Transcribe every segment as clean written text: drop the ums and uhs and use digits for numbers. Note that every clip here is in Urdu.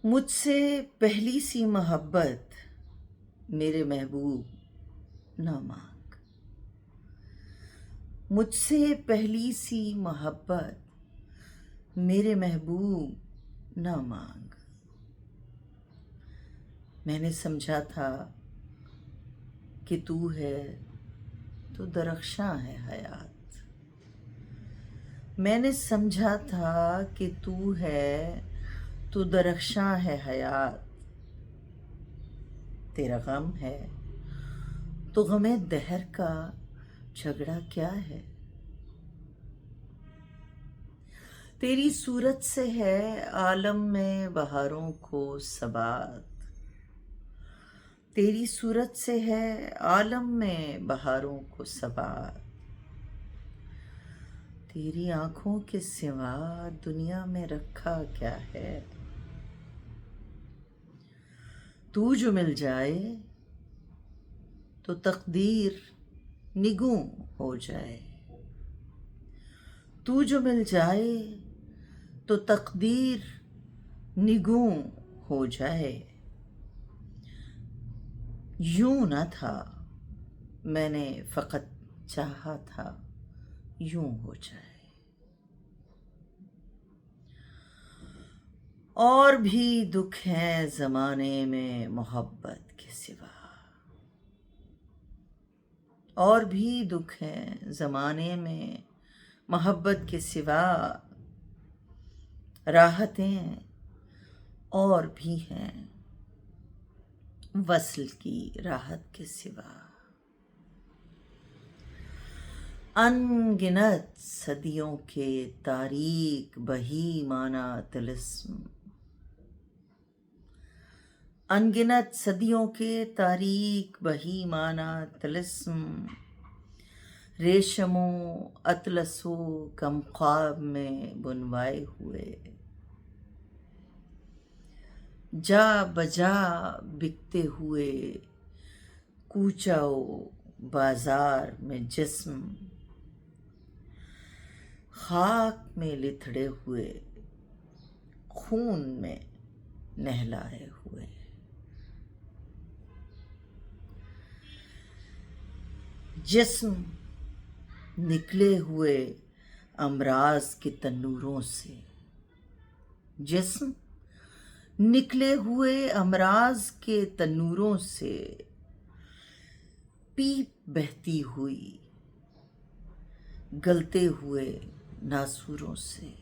مجھ سے پہلی سی محبت میرے محبوب نہ مانگ، مجھ سے پہلی سی محبت میرے محبوب نہ مانگ۔ میں نے سمجھا تھا کہ تو ہے تو درخشاں ہے حیات، میں نے سمجھا تھا کہ تو ہے تو درخشاں ہے حیات، تیرا غم ہے تو غم دہر کا جھگڑا کیا ہے؟ تیری صورت سے ہے عالم میں بہاروں کو ثبات، تیری صورت سے ہے عالم میں بہاروں کو ثبات، تیری آنکھوں کے سوا دنیا میں رکھا کیا ہے؟ تو جو مل جائے تو تقدیر نگوں ہو جائے، تو جو مل جائے تو تقدیر نگوں ہو جائے۔ یوں نہ تھا میں نے فقط چاہا تھا یوں ہو جائے۔ اور بھی دکھ ہیں زمانے میں محبت کے سوا، اور بھی دکھ ہیں زمانے میں محبت کے سوا، راحتیں اور بھی ہیں وصل کی راحت کے سوا۔ ان گنت صدیوں کے تاریک بہی مانا طلسم، ان گنت صدیوں کے تاریک بہی مانا طلسم، ریشم و اطلس و کم خواب میں بنوائے ہوئے، جا بجا بکتے ہوئے کوچہ و بازار میں جسم، خاک میں لتھڑے ہوئے خون میں نہلائے ہوئے۔ جسم نکلے ہوئے امراض کے تنوروں سے، جسم نکلے ہوئے امراض کے تنوروں سے، پیپ بہتی ہوئی گلتے ہوئے ناسوروں سے،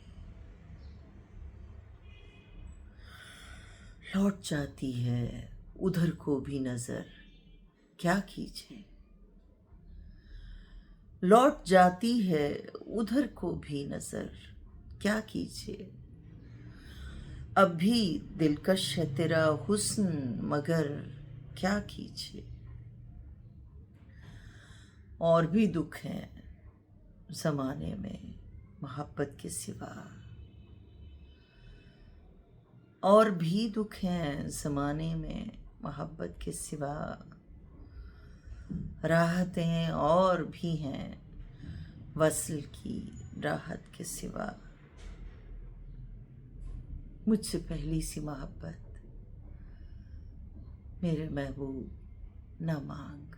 لوٹ جاتی ہے ادھر کو بھی نظر کیا کیجے، لوٹ جاتی ہے ادھر کو بھی نظر کیا کیجے، اب بھی دلکش ہے تیرا حسن مگر کیا کیجے۔ اور بھی دکھ ہیں زمانے میں محبت کے سوا، اور بھی دکھ ہیں زمانے میں محبت کے سوا، راحتیں اور بھی ہیں وصل کی راحت کے سوا۔ مجھ سے پہلی سی محبت میرے محبوب نہ مانگ۔